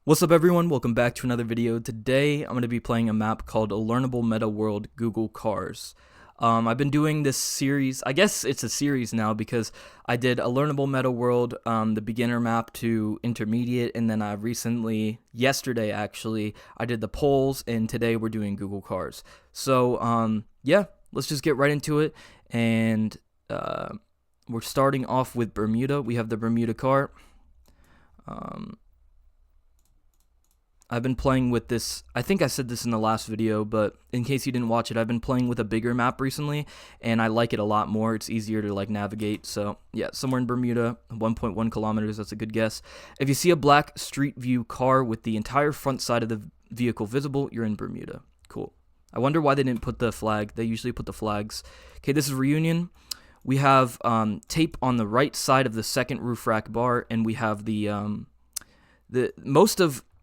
What's up everyone, welcome back to another video. Today I'm going to be playing a map called a Learnable Meta World Google Cars. I've been doing this series, I guess it's a series now because I did a Learnable Meta World, the beginner map to intermediate, and then I recently, yesterday actually, I did the polls, and today we're doing Google Cars. So yeah, let's just get right into it, and we're starting off with Bermuda. We have the Bermuda car. I've been playing with this, I think I said this in the last video, but in case you didn't watch it, I've been playing with a bigger map recently, and I like it a lot more. It's easier to like navigate. So yeah, somewhere in Bermuda, 1.1 kilometers, that's a good guess. If you see a black street view car with the entire front side of the vehicle visible, you're in Bermuda. Cool. I wonder why they didn't put the flag. They usually put the flags. Okay, this is Reunion. We have tape on the right side of the second roof rack bar, and we have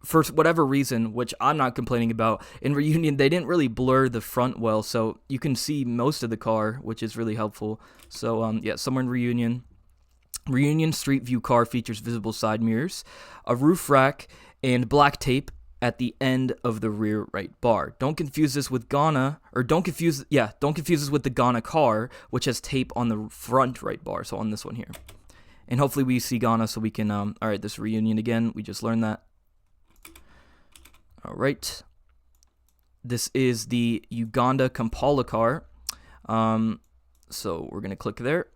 for whatever reason, which I'm not complaining about, in Reunion, they didn't really blur the front well, so you can see most of the car, which is really helpful. So, yeah, somewhere in Reunion. Reunion Street View car features visible side mirrors, a roof rack, and black tape at the end of the rear right bar. Don't confuse this with Ghana, or don't confuse this with the Ghana car, which has tape on the front right bar, so on this one here. And hopefully we see Ghana so we can, alright, this Reunion again, we just learned that. All right, this is the Uganda Kampala car, so we're going to click there.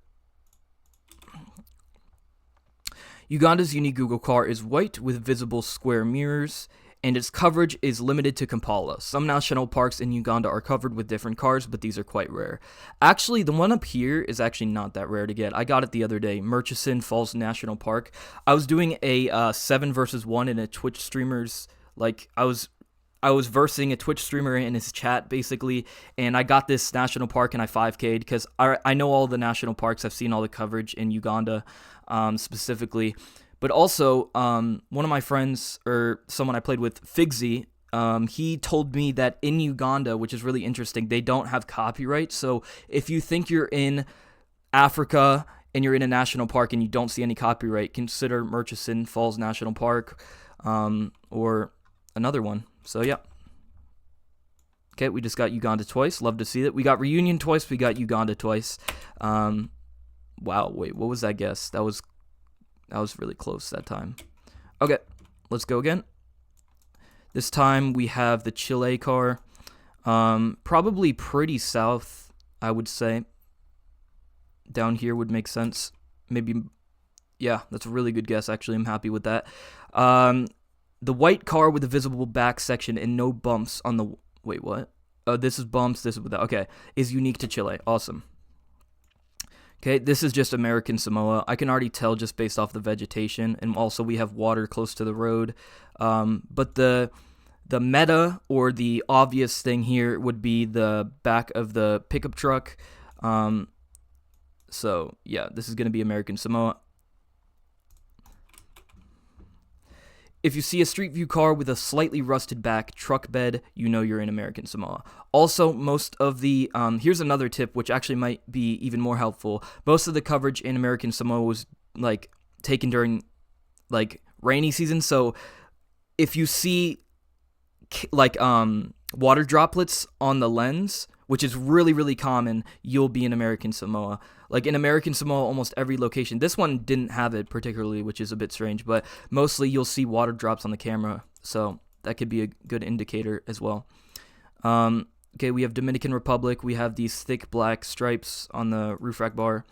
Uganda's unique Google car is white with visible square mirrors, and its coverage is limited to Kampala. Some national parks in Uganda are covered with different cars, but these are quite rare. Actually, the one up here is actually not that rare to get. I got it the other day, Murchison Falls National Park. I was doing a 7 versus 1 in a Twitch streamer's. Like, I was versing a Twitch streamer in his chat, basically, and I got this national park and I 5K'd because I know all the national parks. I've seen all the coverage in Uganda, specifically. But also, one of my friends, or someone I played with, Figsy, he told me that in Uganda, which is really interesting, they don't have copyright. So if you think you're in Africa and you're in a national park and you don't see any copyright, consider Murchison Falls National Park, or another one. So yeah. Okay, we just got Uganda twice. Love to see that. We got Reunion twice. We got Uganda twice. Wow. Wait, what was that guess? That was really close that time. Okay, let's go again. This time we have the Chile car. Probably pretty south, I would say. Down here would make sense. Maybe. Yeah, that's a really good guess. Actually, I'm happy with that. The white car with the visible back section and no bumps on the... Wait, what? This is bumps, this is without... Okay, is unique to Chile. Awesome. Okay, this is just American Samoa. I can already tell just based off the vegetation, and also we have water close to the road. But the meta, or the obvious thing here, would be the back of the pickup truck. So, yeah, this is going to be American Samoa. If you see a street view car with a slightly rusted back truck bed, you know you're in American Samoa. Also, most of the, here's another tip which actually might be even more helpful. Most of the coverage in American Samoa was like taken during like rainy season. So if you see like water droplets on the lens, which is really, really common, you'll be in American Samoa. Like in American Samoa, almost every location. This one didn't have it particularly, which is a bit strange, but mostly you'll see water drops on the camera, so that could be a good indicator as well. Okay, we have Dominican Republic. We have these thick black stripes on the roof rack bar.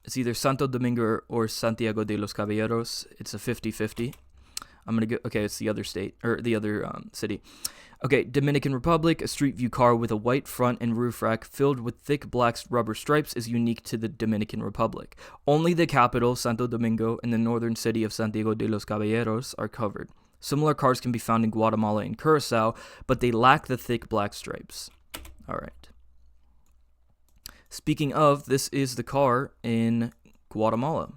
It's either Santo Domingo or Santiago de los Caballeros. It's a 50-50. I'm going to go... Okay, it's the other state, or the other city. Okay, Dominican Republic, a street view car with a white front and roof rack filled with thick black rubber stripes is unique to the Dominican Republic. Only the capital, Santo Domingo, and the northern city of Santiago de los Caballeros are covered. Similar cars can be found in Guatemala and Curacao, but they lack the thick black stripes. Alright. Speaking of, this is the car in Guatemala.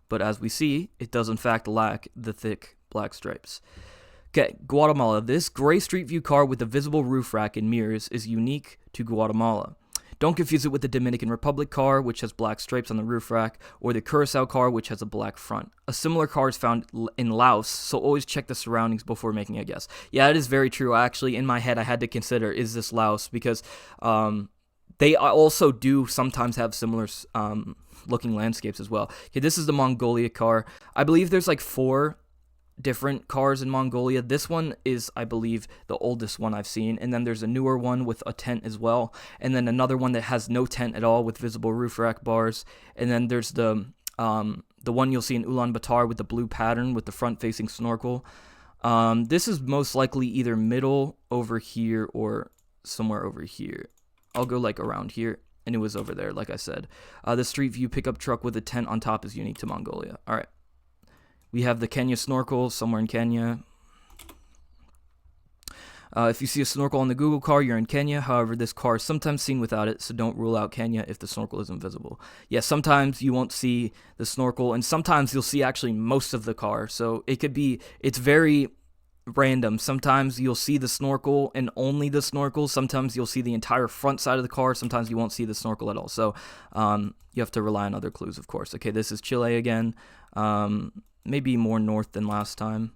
But as we see, it does in fact lack the thick black stripes. Okay, Guatemala. This gray street view car with a visible roof rack and mirrors is unique to Guatemala. Don't confuse it with the Dominican Republic car, which has black stripes on the roof rack, or the Curacao car, which has a black front. A similar car is found in Laos, so always check the surroundings before making a guess. Yeah, it is very true. Actually, in my head, I had to consider, is this Laos? Because they also do sometimes have similar looking landscapes as well. Okay, this is the Mongolia car. I believe there's like 4 different cars in Mongolia. This one is, I believe, the oldest one I've seen, and then there's a newer one with a tent as well, and then another one that has no tent at all with visible roof rack bars, and then there's the one you'll see in Ulaanbaatar with the blue pattern with the front-facing snorkel. This is most likely either middle over here or somewhere over here. I'll go like around here, and it was over there, like I said. The Street View pickup truck with a tent on top is unique to Mongolia. All right. We have the Kenya snorkel somewhere in Kenya. If you see a snorkel on the Google car, you're in Kenya. However, this car is sometimes seen without it, so don't rule out Kenya if the snorkel isn't visible. Yeah, sometimes you won't see the snorkel, and sometimes you'll see actually most of the car. So it's very random. Sometimes you'll see the snorkel and only the snorkel. Sometimes you'll see the entire front side of the car. Sometimes you won't see the snorkel at all. So you have to rely on other clues, of course. Okay, this is Chile again. Maybe more north than last time.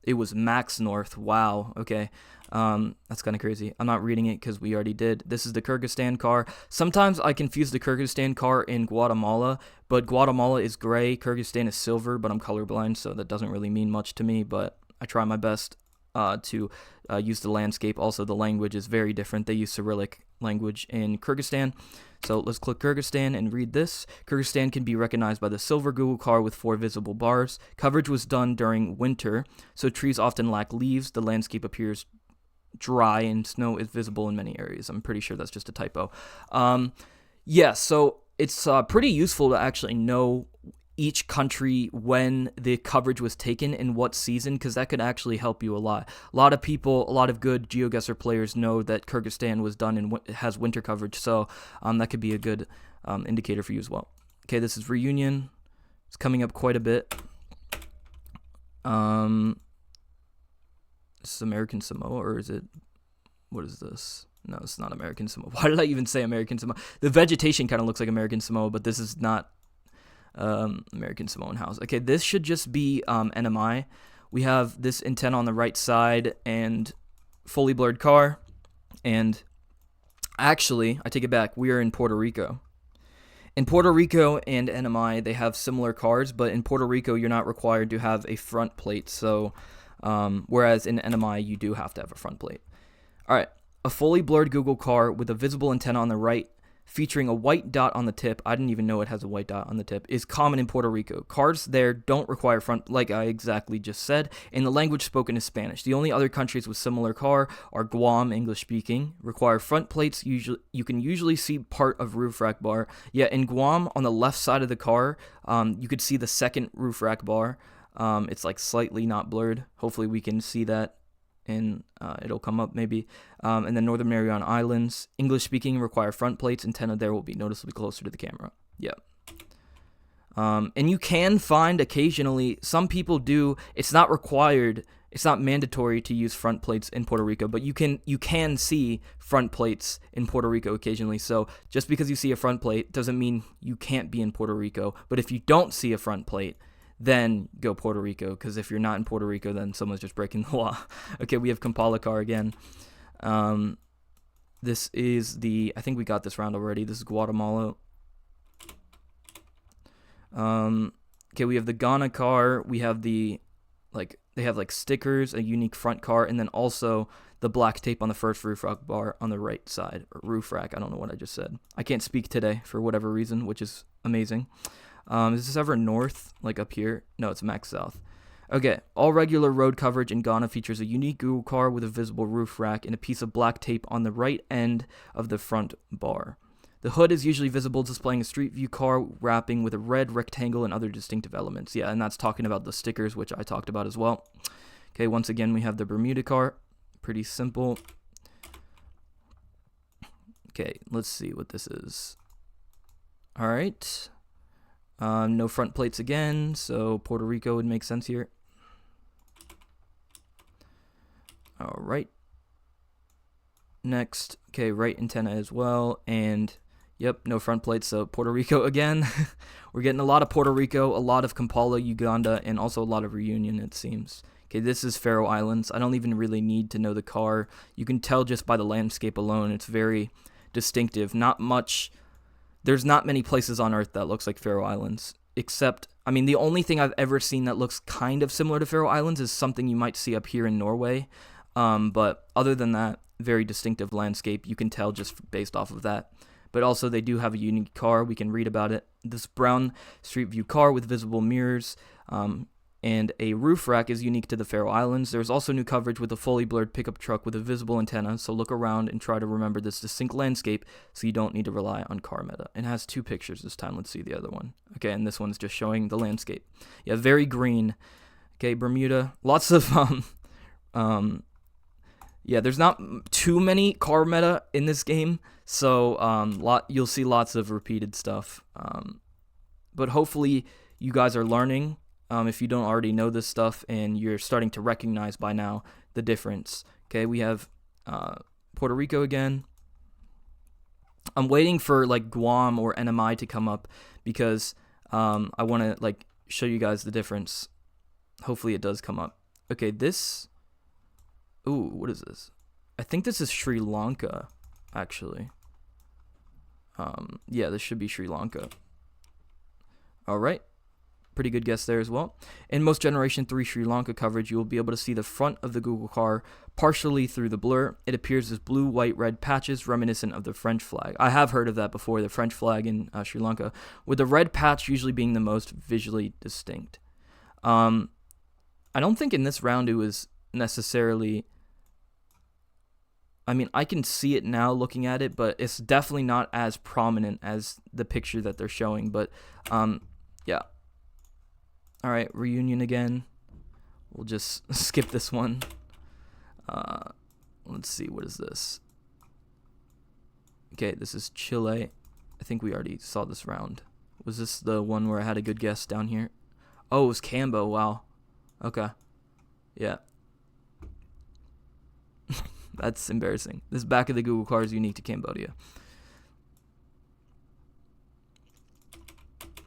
It was max north. Wow. Okay. That's kind of crazy. I'm not reading it because we already did. This is the Kyrgyzstan car. Sometimes I confuse the Kyrgyzstan car in Guatemala, but Guatemala is gray. Kyrgyzstan is silver, but I'm colorblind, so that doesn't really mean much to me, but I try my best to use the landscape. Also, the language is very different. They use Cyrillic language in Kyrgyzstan. So let's click Kyrgyzstan and read this. Kyrgyzstan can be recognized by the silver Google car with 4 visible bars. Coverage was done during winter, so trees often lack leaves. The landscape appears dry and snow is visible in many areas. I'm pretty sure that's just a typo. Yeah, so it's pretty useful to actually know each country when the coverage was taken in what season, because that could actually help you a lot. A lot of people, a lot of good GeoGuessr players know that Kyrgyzstan was done and has winter coverage, so that could be a good indicator for you as well. Okay, this is Reunion. It's coming up quite a bit. This is American Samoa, or is it, what is this? No, it's not American Samoa. Why did I even say American Samoa? The vegetation kind of looks like American Samoa, but this is not American Samoan house. Okay, this should just be NMI. We have this antenna on the right side and fully blurred car. And actually, I take it back. We are in Puerto Rico. In Puerto Rico and NMI, they have similar cars, but in Puerto Rico, you're not required to have a front plate. So, whereas in NMI, you do have to have a front plate. All right, a fully blurred Google car with a visible antenna on the right, featuring a white dot on the tip. I didn't even know it has a white dot on the tip. Is common in Puerto Rico. Cars there don't require front, like I exactly just said, and the language spoken is Spanish. The only other countries with similar car are Guam, English speaking, require front plates. Usually, you can usually see part of roof rack bar. Yeah, in Guam, on the left side of the car, you could see the second roof rack bar. It's like slightly not blurred. Hopefully we can see that, and it'll come up maybe. And then Northern Mariana Islands, English speaking, require front plates. Antenna there will be noticeably closer to the camera. Yeah. And you can find occasionally, some people do, it's not required, it's not mandatory to use front plates in Puerto Rico, but you can see front plates in Puerto Rico occasionally. So just because you see a front plate doesn't mean you can't be in Puerto Rico. But if you don't see a front plate, then go Puerto Rico, because if you're not in Puerto Rico, then someone's just breaking the law. Okay, we have Kampala car again. This is I think we got this round already. This is Guatemala. Okay, we have the Ghana car. We have they have stickers, a unique front car, and then also the black tape on the first roof rack bar on the right side, or roof rack. I don't know what I just said. I can't speak today for whatever reason, which is amazing. Is this ever north, like up here? No, it's max south. Okay, all regular road coverage in Ghana features a unique Google car with a visible roof rack and a piece of black tape on the right end of the front bar. The hood is usually visible, displaying a street view car wrapping with a red rectangle and other distinctive elements. Yeah, and that's talking about the stickers, which I talked about as well. Okay, once again, we have the Bermuda car. Pretty simple. Okay, let's see what this is. All right. No front plates again, so Puerto Rico would make sense here. All right. Next, okay, right antenna as well, and yep, no front plates, so Puerto Rico again. We're getting a lot of Puerto Rico, a lot of Kampala, Uganda, and also a lot of Reunion, it seems. Okay, this is Faroe Islands. I don't even really need to know the car. You can tell just by the landscape alone. It's very distinctive. There's not many places on Earth that looks like Faroe Islands, except, I mean, the only thing I've ever seen that looks kind of similar to Faroe Islands is something you might see up here in Norway. But other than that, very distinctive landscape. You can tell just based off of that. But also, they do have a unique car. We can read about it. This brown street view car with visible mirrors and a roof rack is unique to the Faroe Islands. There's also new coverage with a fully blurred pickup truck with a visible antenna, so look around and try to remember this distinct landscape so you don't need to rely on car meta. It has 2 pictures this time. Let's see the other one. Okay, and this one's just showing the landscape. Yeah, very green. Okay, Bermuda. Lots of, yeah, there's not too many car meta in this game, so you'll see lots of repeated stuff. But hopefully you guys are learning. If you don't already know this stuff and you're starting to recognize by now the difference. Okay, we have Puerto Rico again. I'm waiting for like Guam or NMI to come up because I want to like show you guys the difference. Hopefully it does come up. Okay, this. Ooh, what is this? I think this is Sri Lanka, actually. Yeah, this should be Sri Lanka. All right. Pretty good guess there as well. In most Generation 3 Sri Lanka coverage, you will be able to see the front of the Google car partially through the blur. It appears as blue, white, red patches reminiscent of the French flag. I have heard of that before, the French flag in Sri Lanka, with the red patch usually being the most visually distinct. I don't think in this round it was necessarily... I mean, I can see it now looking at it, but it's definitely not as prominent as the picture that they're showing. But, yeah. All right, Reunion again. We'll just skip this one. Let's see, what is this? Okay, this is Chile. I think we already saw this round. Was this the one where I had a good guess down here? Oh, it was Cambo, wow. Okay. Yeah. That's embarrassing. This back of the Google car is unique to Cambodia.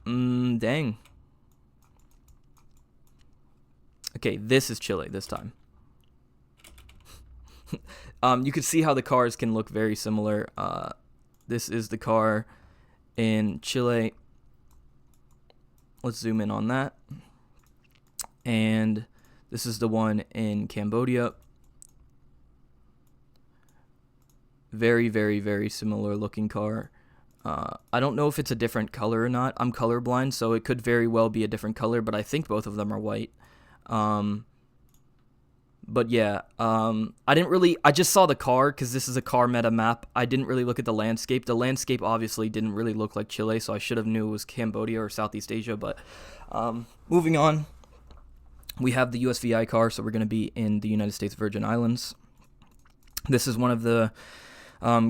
Dang. Okay, this is Chile this time. You can see how the cars can look very similar. This is the car in Chile. Let's zoom in on that. And this is the one in Cambodia. Very, very, very similar looking car. I don't know if it's a different color or not. I'm colorblind, so it could very well be a different color, but I think both of them are white. But yeah, I just saw the car because this is a car meta map. I didn't really look at the landscape. The landscape obviously didn't really look like Chile, so I should have knew it was Cambodia or Southeast Asia. But moving on, we have the USVI car, so we're going to be in the United States Virgin Islands. This is one of the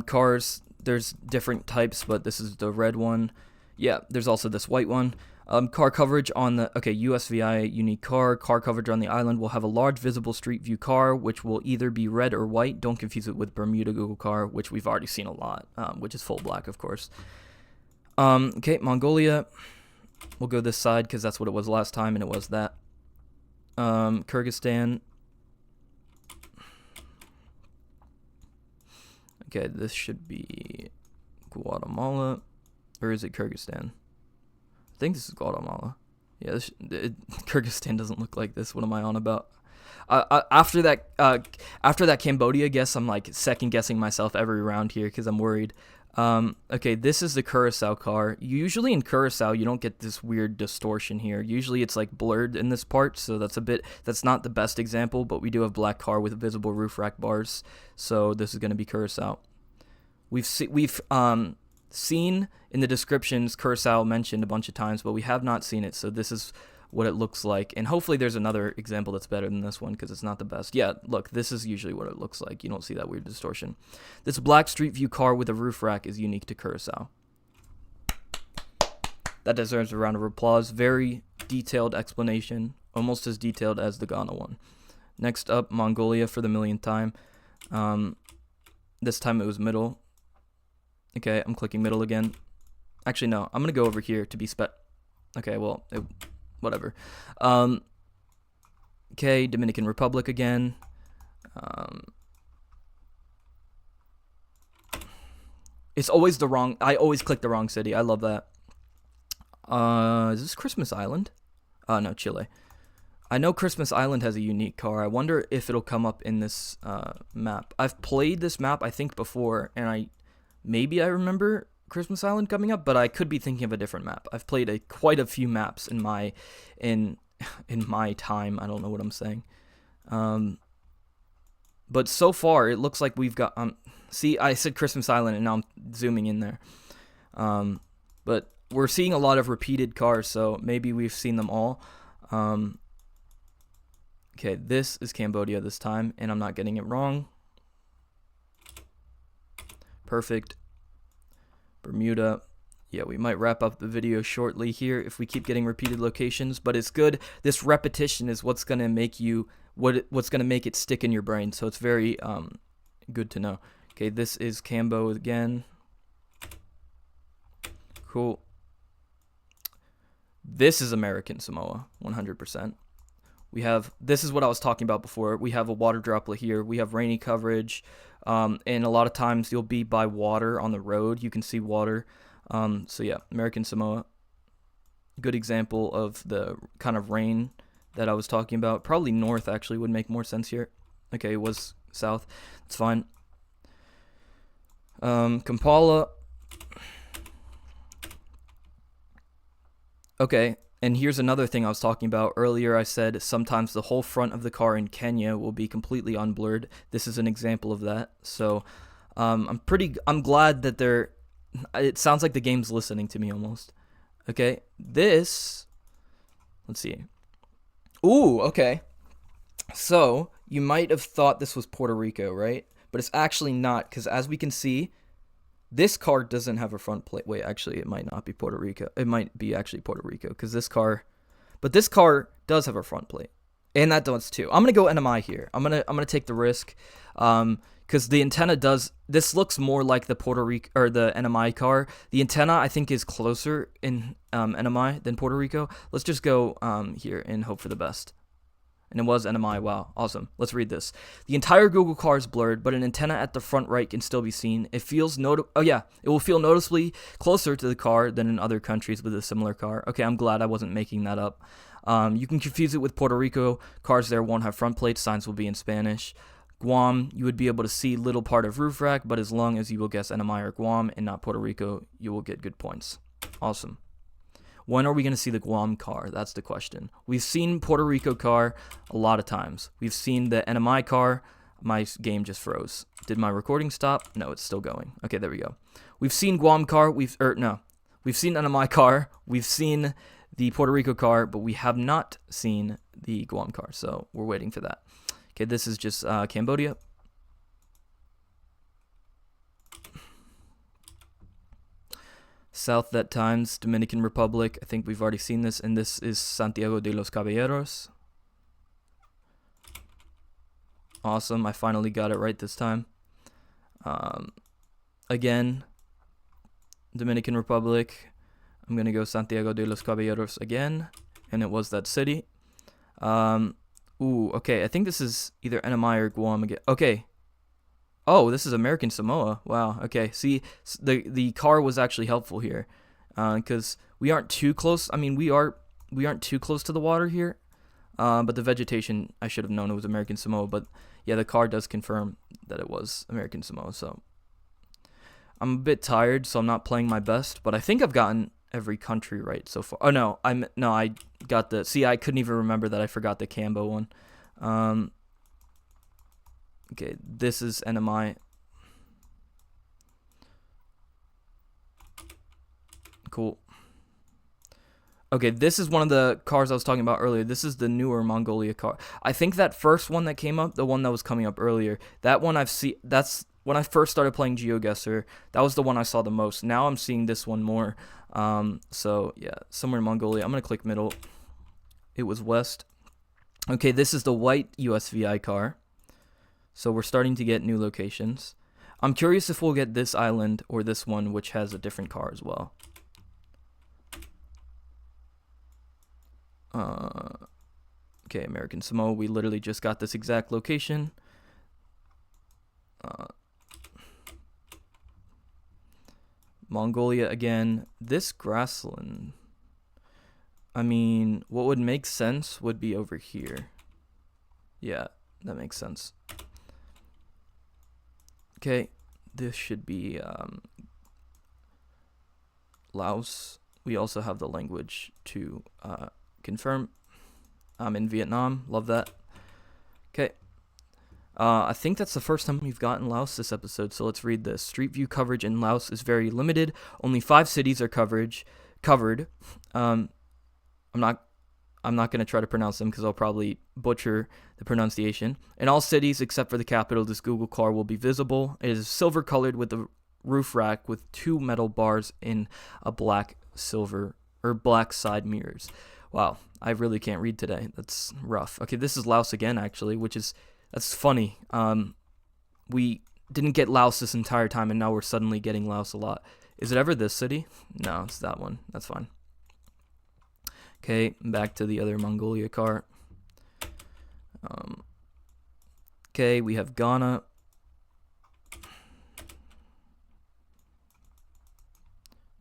cars. There's different types, but this is the red one. Yeah, there's also this white one. Car coverage on the, USVI unique car coverage on the island will have a large visible street view car, which will either be red or white. Don't confuse it with Bermuda Google car, which we've already seen a lot, which is full black, of course. Mongolia. We'll go this side because that's what it was last time, and it was that. Kyrgyzstan. Okay, this should be Guatemala, or is it Kyrgyzstan? I think this is Guatemala. Yeah, Kyrgyzstan doesn't look like this. What am I on about? After that Cambodia guess, I'm like second guessing myself every round here because I'm worried. Okay, this is the Curacao car. Usually in Curacao, you don't get this weird distortion here. Usually it's like blurred in this part, so that's not the best example, but we do have black car with visible roof rack bars, so this is going to be Curacao. We've seen in the descriptions Curacao mentioned a bunch of times, but we have not seen it, so this is what it looks like, and hopefully there's another example that's better than this one because it's not the best. Yeah, look, this is usually what it looks like. You don't see that weird distortion. This black street view car with a roof rack is unique to Curacao. That deserves a round of applause. Very detailed explanation, almost as detailed as the Ghana one. Next up, Mongolia for the millionth time. This time it was middle. Okay, I'm clicking middle again. Actually, no. I'm going to go over here to be Okay, well, whatever. Okay, Dominican Republic again. It's always the wrong... I always click the wrong city. I love that. Is this Christmas Island? No, Chile. I know Christmas Island has a unique car. I wonder if it'll come up in this map. I've played this map, I think, before, and maybe I remember Christmas Island coming up, but I could be thinking of a different map. I've played quite a few maps in my time. I don't know what I'm saying. But so far, it looks like we've got... see, I said Christmas Island, and now I'm zooming in there. But we're seeing a lot of repeated cars, so maybe we've seen them all. Okay, this is Cambodia this time, and I'm not getting it wrong. Perfect. Bermuda. Yeah, we might wrap up the video shortly here if we keep getting repeated locations, but it's good. This repetition is what's going to make what's going to make it stick in your brain, so it's very good to know. Okay, this is Cambo again. Cool. This is American Samoa, 100%. This is what I was talking about before. We have a water droplet here. We have rainy coverage, and a lot of times you'll be by water on the road. You can see water. So yeah, American Samoa. Good example of the kind of rain that I was talking about. Probably north actually would make more sense here. Okay, it was south. It's fine. Kampala. Okay, and here's another thing I was talking about earlier. I said sometimes the whole front of the car in Kenya will be completely unblurred. This is an example of that. So I'm glad that it sounds like the game's listening to me almost. Okay, let's see. Ooh, okay. So you might have thought this was Puerto Rico, right? But it's actually not, because as we can see, this car doesn't have a front plate. Wait, actually, it might not be Puerto Rico. It might be actually Puerto Rico, because this car does have a front plate, and that does too. I'm gonna go NMI here. I'm gonna take the risk, because the antenna does. This looks more like the Puerto Rico or the NMI car. The antenna I think is closer in NMI than Puerto Rico. Let's just go here and hope for the best. And it was NMI. Wow, awesome. Let's read this. The entire Google car is blurred, but an antenna at the front right can still be seen. It will feel noticeably closer to the car than in other countries with a similar car. Okay, I'm glad I wasn't making that up. You can confuse it with Puerto Rico. Cars there won't have front plates. Signs will be in Spanish. Guam, you would be able to see little part of roof rack, but as long as you will guess NMI or Guam and not Puerto Rico, you will get good points. Awesome. When are we going to see the Guam car? That's the question. We've seen Puerto Rico car a lot of times. We've seen the NMI car. My game just froze. Did my recording stop? No, it's still going. Okay, there we go. We've seen Guam car. We've seen NMI car. We've seen the Puerto Rico car, but we have not seen the Guam car. So we're waiting for that. Okay, this is just Cambodia. South that times, Dominican Republic. I think we've already seen this, and this is Santiago de los Caballeros. Awesome, I finally got it right this time. Again, Dominican Republic. I'm gonna go Santiago de los Caballeros again, and it was that city. Okay, I think this is either NMI or Guam again. Okay. Oh, this is American Samoa. Wow. Okay. See, the car was actually helpful here, because we aren't too close. I mean, we aren't too close to the water here, but the vegetation, I should have known it was American Samoa. But yeah, the car does confirm that it was American Samoa. So I'm a bit tired, so I'm not playing my best. But I think I've gotten every country right so far. Oh no, I got the. See, I couldn't even remember that I forgot the Cambo one. Okay, this is NMI. Cool. Okay, this is one of the cars I was talking about earlier. This is the newer Mongolia car. I think that first one that came up, the one that was coming up earlier, that one that's when I first started playing GeoGuessr. That was the one I saw the most. Now I'm seeing this one more. So yeah, somewhere in Mongolia. I'm gonna click middle. It was west. Okay, this is the white USVI car. So we're starting to get new locations. I'm curious if we'll get this island or this one, which has a different car as well. Okay, American Samoa. We literally just got this exact location. Mongolia again. This grassland. I mean, what would make sense would be over here. Yeah, that makes sense. Okay, this should be Laos. We also have the language to confirm. I'm in Vietnam. Love that. Okay. I think that's the first time we've gotten Laos this episode, so let's read this. Street view coverage in Laos is very limited. Only 5 cities are covered. I'm not going to try to pronounce them because I'll probably butcher the pronunciation. In all cities except for the capital, this Google car will be visible. It is silver colored with a roof rack with 2 metal bars in a black side mirrors. Wow, I really can't read today. That's rough. Okay, this is Laos again, actually, that's funny. We didn't get Laos this entire time, and now we're suddenly getting Laos a lot. Is it ever this city? No, it's that one. That's fine. Okay, back to the other Mongolia car. Okay, we have Ghana.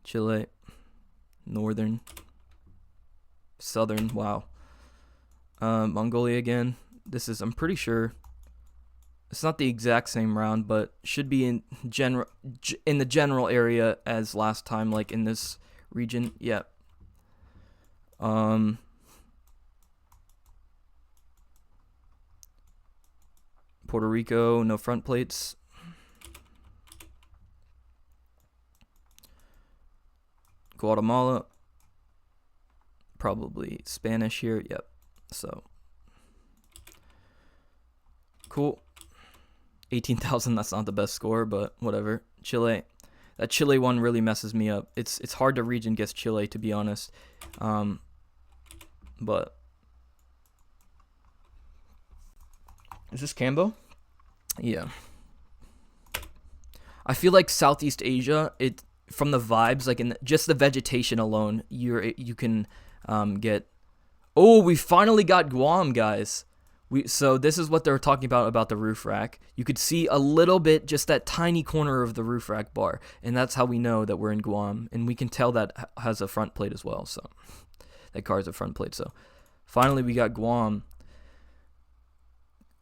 Chile. Northern. Southern. Wow. Mongolia again. This is, I'm pretty sure, it's not the exact same round, but should be in the general area as last time, like in this region. Yeah. Puerto Rico, no front plates. Guatemala, probably Spanish here. Yep. So cool. 18,000. That's not the best score, but whatever. Chile. That Chile one really messes me up. It's hard to region guess Chile, to be honest. But is this Cambo? Yeah. I feel like Southeast Asia, from the vibes, like in just the vegetation alone, you can get. Oh, we finally got Guam, guys. So this is what they were talking about the roof rack. You could see a little bit, just that tiny corner of the roof rack bar, and that's how we know that we're in Guam. And we can tell that has a front plate as well. So that car has a front plate. So finally we got Guam.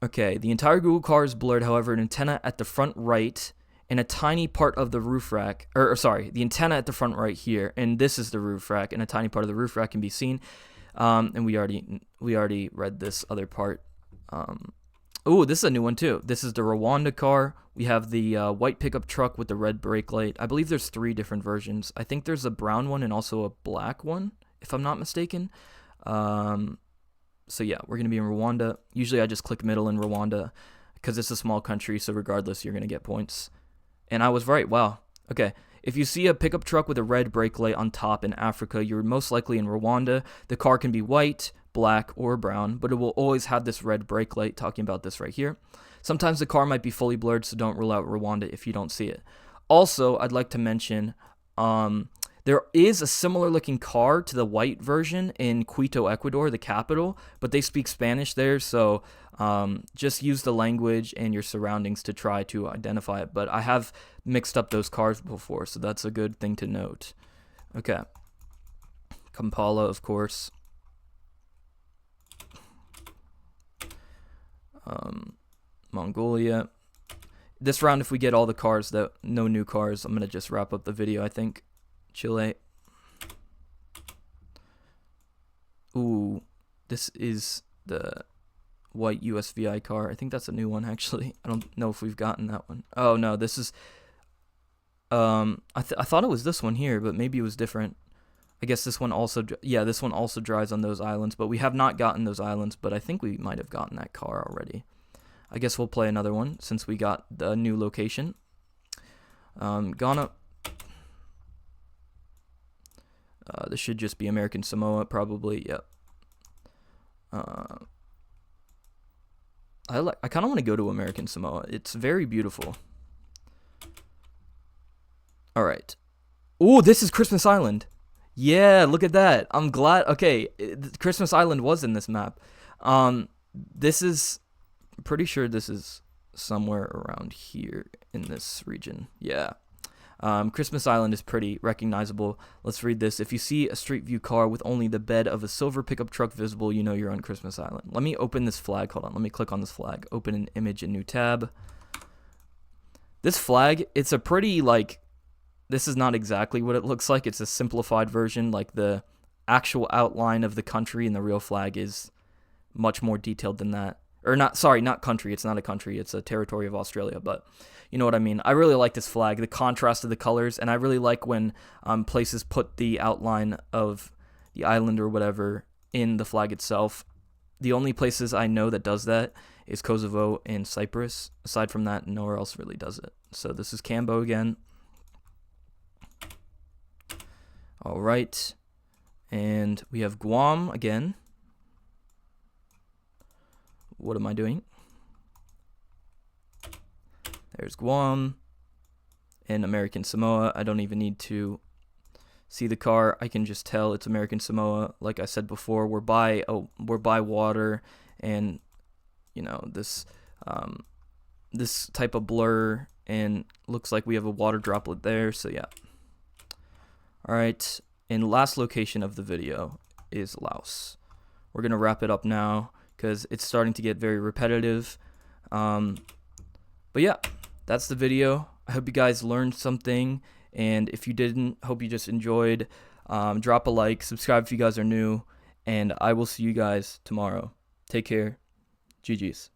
Okay, the entire Google car is blurred. However, an antenna at the front right and a tiny part of the roof rack, the antenna at the front right here, and this is the roof rack, and a tiny part of the roof rack can be seen. And we already read this other part. Oh, this is a new one too. This is the Rwanda car. We have the white pickup truck with the red brake light. I believe there's 3 different versions. I think there's a brown one and also a black one, if I'm not mistaken. So yeah, we're going to be in Rwanda. Usually I just click middle in Rwanda because it's a small country, so regardless, you're going to get points. And I was right. Wow. Okay. If you see a pickup truck with a red brake light on top in Africa, you're most likely in Rwanda. The car can be white, black, or brown, but it will always have this red brake light, talking about this right here. Sometimes the car might be fully blurred, so don't rule out Rwanda if you don't see it. Also, I'd like to mention there is a similar looking car to the white version in Quito, Ecuador, the capital, but they speak Spanish there, so just use the language and your surroundings to try to identify it. But I have mixed up those cars before, so that's a good thing to note. Okay. Kampala, of course. Mongolia. This round, if we get all the cars, no new cars, I'm going to just wrap up the video, I think. Chile. Ooh, this is the white USVI car. I think that's a new one, actually. I don't know if we've gotten that one. Oh, no, this is... I thought it was this one here, but maybe it was different. I guess this one also... Yeah, this one also drives on those islands, but we have not gotten those islands, but I think we might have gotten that car already. I guess we'll play another one since we got the new location. Ghana. This should just be American Samoa, probably. Yep. I kind of want to go to American Samoa. It's very beautiful. All right. Oh, this is Christmas Island. Yeah, look at that. I'm glad. Okay, Christmas Island was in this map. This is pretty sure this is somewhere around here in this region. Yeah. Christmas Island is pretty recognizable. Let's read this. If you see a street view car with only the bed of a silver pickup truck visible, you know you're on Christmas Island. Let me open this flag. Hold on. Let me click on this flag. Open an image in new tab. This flag, it's a pretty, like, this is not exactly what it looks like. It's a simplified version. Like, the actual outline of the country in the real flag is much more detailed than that. Or not, sorry, not country. It's not a country. It's a territory of Australia, but you know what I mean. I really like this flag, the contrast of the colors, and I really like when places put the outline of the island or whatever in the flag itself. The only places I know that does that is Kosovo and Cyprus. Aside from that, nowhere else really does it. So this is Cambo again. All right, and we have Guam again. What am I doing? There's Guam and American Samoa. I don't even need to see the car. I can just tell it's American Samoa. Like I said before, we're by water, and you know this this type of blur, and looks like we have a water droplet there. So yeah. All right, and last location of the video is Laos. We're gonna wrap it up now because it's starting to get very repetitive. But yeah, that's the video. I hope you guys learned something, and if you didn't, hope you just enjoyed. Drop a like, subscribe if you guys are new, and I will see you guys tomorrow. Take care. GG's.